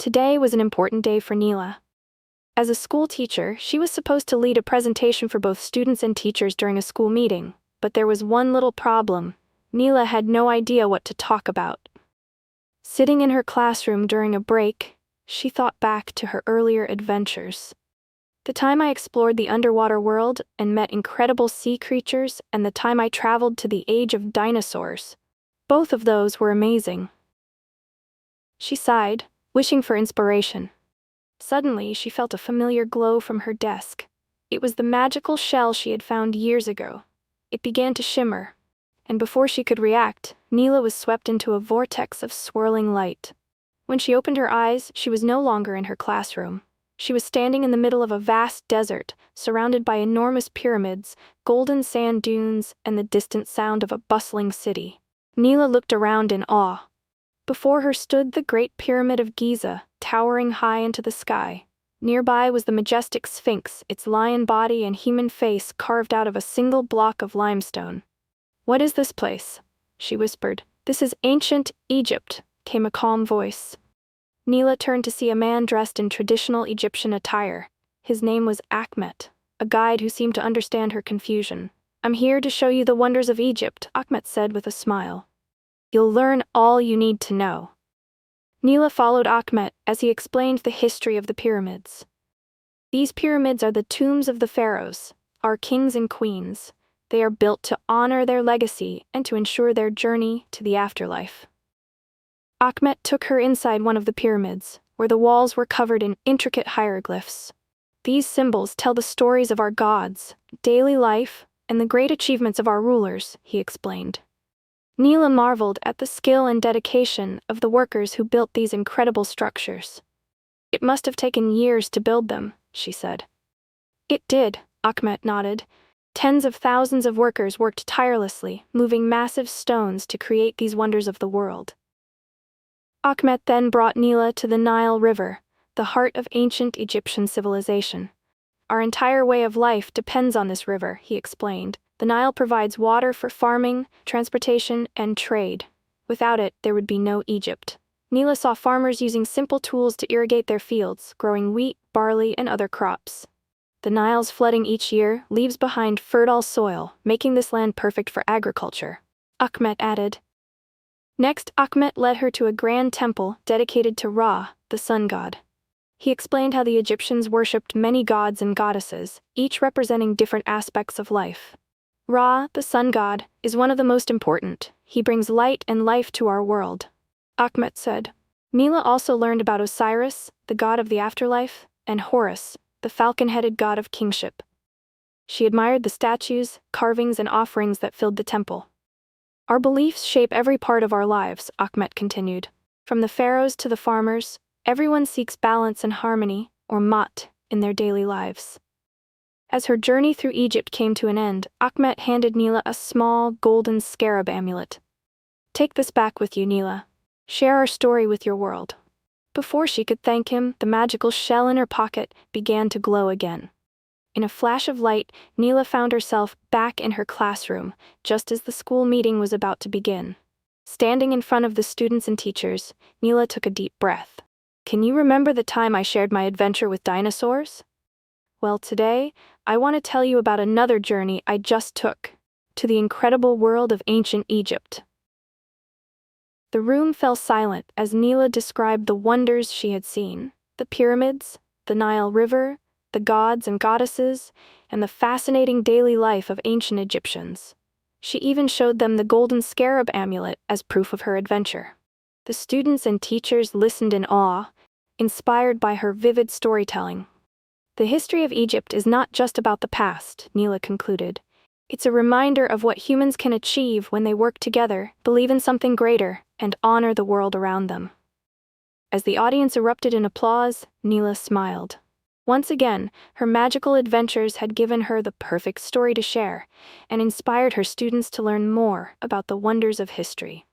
Today was an important day for Neela. As a school teacher, she was supposed to lead a presentation for both students and teachers during a school meeting, but there was one little problem. Neela had no idea what to talk about. Sitting in her classroom during a break, she thought back to her earlier adventures. The time I explored the underwater world and met incredible sea creatures, and the time I traveled to the age of dinosaurs. Both of those were amazing. She sighed, wishing for inspiration. Suddenly, she felt a familiar glow from her desk. It was the magical shell she had found years ago. It began to shimmer, and before she could react, Neela was swept into a vortex of swirling light. When she opened her eyes, she was no longer in her classroom. She was standing in the middle of a vast desert, surrounded by enormous pyramids, golden sand dunes, and the distant sound of a bustling city. Neela looked around in awe. Before her stood the Great Pyramid of Giza, towering high into the sky. Nearby was the majestic Sphinx, its lion body and human face carved out of a single block of limestone. "What is this place?" she whispered. "This is ancient Egypt," came a calm voice. Neela turned to see a man dressed in traditional Egyptian attire. His name was Achmet, a guide who seemed to understand her confusion. "I'm here to show you the wonders of Egypt," Achmet said with a smile. "You'll learn all you need to know." Neela followed Achmet as he explained the history of the pyramids. "These pyramids are the tombs of the pharaohs, our kings and queens. They are built to honor their legacy and to ensure their journey to the afterlife." Achmet took her inside one of the pyramids, where the walls were covered in intricate hieroglyphs. "These symbols tell the stories of our gods, daily life, and the great achievements of our rulers," he explained. Neela marveled at the skill and dedication of the workers who built these incredible structures. "It must have taken years to build them," she said. "It did," Achmet nodded. "Tens of thousands of workers worked tirelessly, moving massive stones to create these wonders of the world." Achmet then brought Neela to the Nile River, the heart of ancient Egyptian civilization. "Our entire way of life depends on this river," he explained. "The Nile provides water for farming, transportation, and trade. Without it, there would be no Egypt." Neela saw farmers using simple tools to irrigate their fields, growing wheat, barley, and other crops. The Nile's flooding each year leaves behind fertile soil, making this land perfect for agriculture, Achmet added. Next, Achmet led her to a grand temple dedicated to Ra, the sun god. He explained how the Egyptians worshipped many gods and goddesses, each representing different aspects of life. Ra, the sun god, is one of the most important. He brings light and life to our world, Achmet said. Neela also learned about Osiris, the god of the afterlife, and Horus, the falcon-headed god of kingship. She admired the statues, carvings, and offerings that filled the temple. "Our beliefs shape every part of our lives," Achmet continued. "From the pharaohs to the farmers, everyone seeks balance and harmony, or mat, in their daily lives." As her journey through Egypt came to an end, Achmet handed Neela a small, golden scarab amulet. "Take this back with you, Neela. Share our story with your world." Before she could thank him, the magical shell in her pocket began to glow again. In a flash of light, Neela found herself back in her classroom, just as the school meeting was about to begin. Standing in front of the students and teachers, Neela took a deep breath. "Can you remember the time I shared my adventure with dinosaurs? Well, today, I want to tell you about another journey I just took, to the incredible world of ancient Egypt." The room fell silent as Neela described the wonders she had seen: the pyramids, the Nile River, the gods and goddesses, and the fascinating daily life of ancient Egyptians. She even showed them the golden scarab amulet as proof of her adventure. The students and teachers listened in awe, inspired by her vivid storytelling. "The history of Egypt is not just about the past," Neela concluded. "It's a reminder of what humans can achieve when they work together, believe in something greater, and honor the world around them." As the audience erupted in applause, Neela smiled. Once again, her magical adventures had given her the perfect story to share, and inspired her students to learn more about the wonders of history.